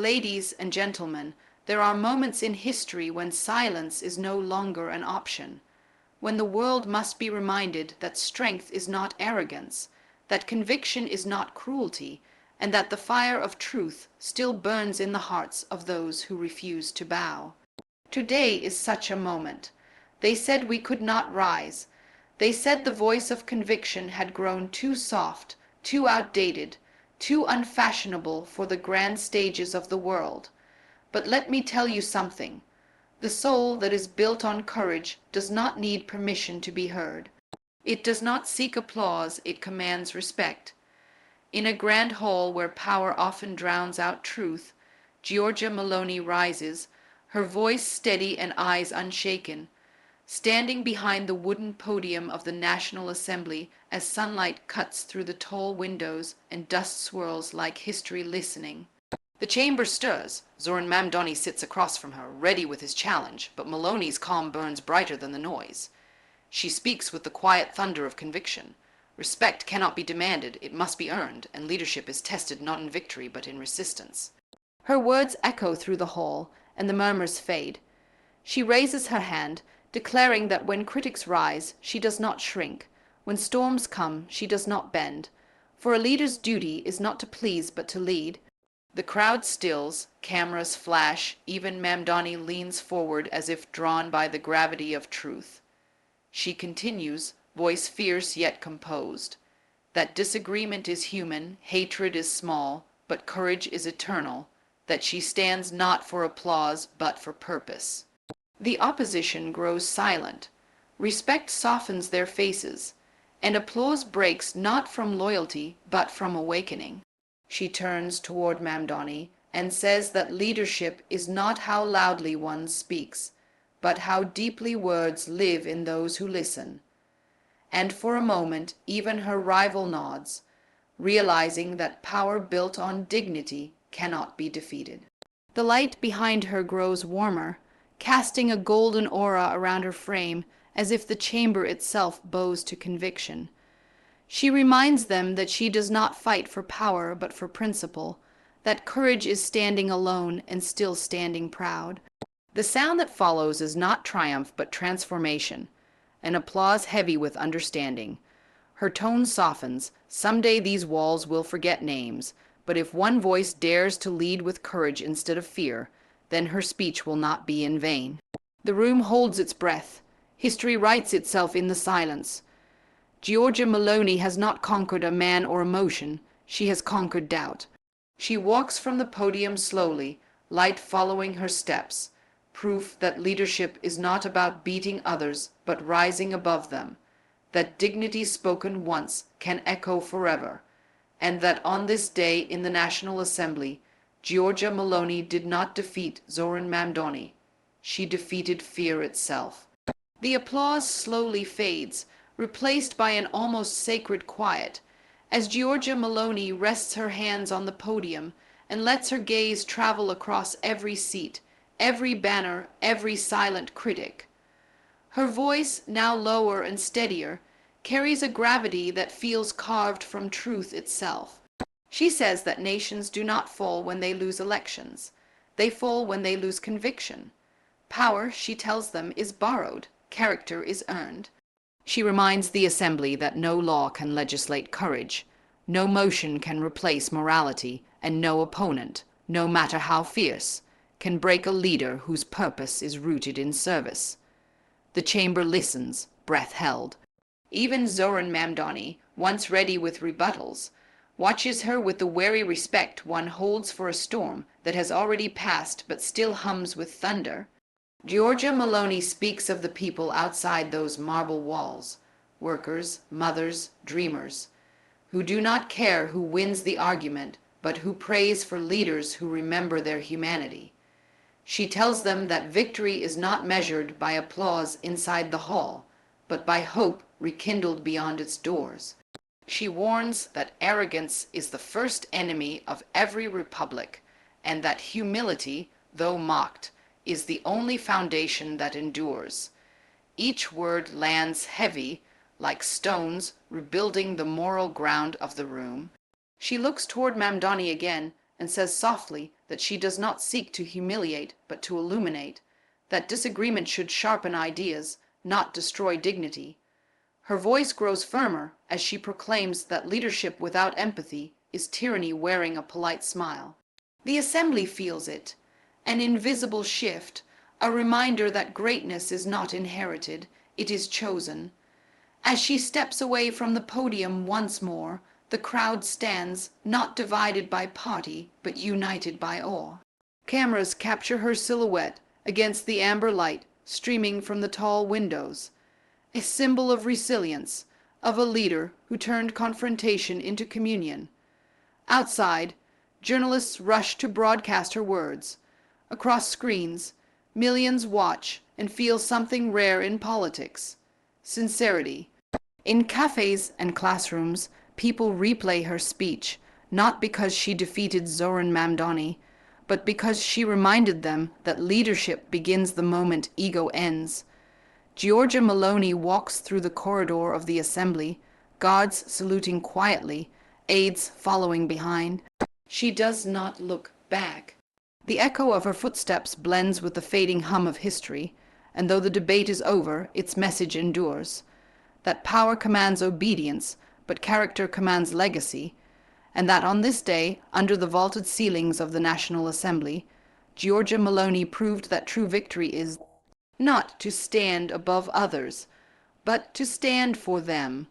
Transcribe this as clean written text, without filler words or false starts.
ladies and gentlemen, there are moments in history when silence is no longer an option, when the world must be reminded that strength is not arrogance, that conviction is not cruelty, and that the fire of truth still burns in the hearts of those who refuse to bow. Today is such a moment. They said we could not rise. They said the voice of conviction had grown too soft, too outdated, too unfashionable for the grand stages of the world. But let me tell you something. The soul that is built on courage does not need permission to be heard. It does not seek applause, it commands respect. In a grand hall where power often drowns out truth, Giorgia Meloni rises, her voice steady and eyes unshaken, standing behind the wooden podium of the National Assembly as sunlight cuts through the tall windows and dust swirls like history listening. The chamber stirs. Zohran Mamdani sits across from her, ready with his challenge, but Meloni's calm burns brighter than the noise. She speaks with the quiet thunder of conviction. Respect cannot be demanded, it must be earned, and leadership is tested not in victory but in resistance. Her words echo through the hall, and the murmurs fade. She raises her hand, declaring that when critics rise, she does not shrink. When storms come, she does not bend. For a leader's duty is not to please but to lead. The crowd stills, cameras flash, even Mamdani leans forward as if drawn by the gravity of truth. She continues, voice fierce yet composed, that disagreement is human, hatred is small, but courage is eternal, that she stands not for applause but for purpose. The opposition grows silent. Respect softens their faces, and applause breaks not from loyalty but from awakening. She turns toward Mamdani and says that leadership is not how loudly one speaks, but how deeply words live in those who listen. And for a moment even her rival nods, realizing that power built on dignity cannot be defeated. The light behind her grows warmer, casting a golden aura around her frame as if the chamber itself bows to conviction. She reminds them that she does not fight for power but for principle, that courage is standing alone and still standing proud. The sound that follows is not triumph but transformation, an applause heavy with understanding. Her tone softens. Someday these walls will forget names, but if one voice dares to lead with courage instead of fear, then her speech will not be in vain. The room holds its breath. History writes itself in the silence. Giorgia Meloni has not conquered a man or emotion, she has conquered doubt. She walks from the podium slowly, light following her steps, proof that leadership is not about beating others but rising above them, that dignity spoken once can echo forever, and that on this day in the National Assembly, Giorgia Meloni did not defeat Zohran Mamdani, she defeated fear itself. The applause slowly fades, replaced by an almost sacred quiet, as Giorgia Meloni rests her hands on the podium and lets her gaze travel across every seat, every banner, every silent critic. Her voice, now lower and steadier, carries a gravity that feels carved from truth itself. She says that nations do not fall when they lose elections. They fall when they lose conviction. Power, she tells them, is borrowed. Character is earned. She reminds the Assembly that no law can legislate courage, no motion can replace morality, and no opponent, no matter how fierce, can break a leader whose purpose is rooted in service. The chamber listens, breath held. Even Zohran Mamdani, once ready with rebuttals, watches her with the wary respect one holds for a storm that has already passed but still hums with thunder. Giorgia Meloni speaks of the people outside those marble walls, workers, mothers, dreamers, who do not care who wins the argument, but who prays for leaders who remember their humanity. She tells them that victory is not measured by applause inside the hall, but by hope rekindled beyond its doors. She warns that arrogance is the first enemy of every republic, and that humility, though mocked, is the only foundation that endures. Each word lands heavy, like stones rebuilding the moral ground of the room. She looks toward Mamdani again, and says softly that she does not seek to humiliate but to illuminate, that disagreement should sharpen ideas, not destroy dignity. Her voice grows firmer as she proclaims that leadership without empathy is tyranny wearing a polite smile. The assembly feels it, an invisible shift, a reminder that greatness is not inherited, it is chosen. As she steps away from the podium once more, the crowd stands, not divided by party, but united by awe. Cameras capture her silhouette against the amber light streaming from the tall windows, a symbol of resilience, of a leader who turned confrontation into communion. Outside, journalists rush to broadcast her words. Across screens, millions watch and feel something rare in politics: sincerity. In cafes and classrooms, people replay her speech, not because she defeated Zohran Mamdani, but because she reminded them that leadership begins the moment ego ends. Giorgia Meloni walks through the corridor of the assembly, guards saluting quietly, aides following behind. She does not look back. The echo of her footsteps blends with the fading hum of history, and though the debate is over, its message endures. That power commands obedience, but character commands legacy, and that on this day, under the vaulted ceilings of the National Assembly, Giorgia Meloni proved that true victory is not to stand above others, but to stand for them.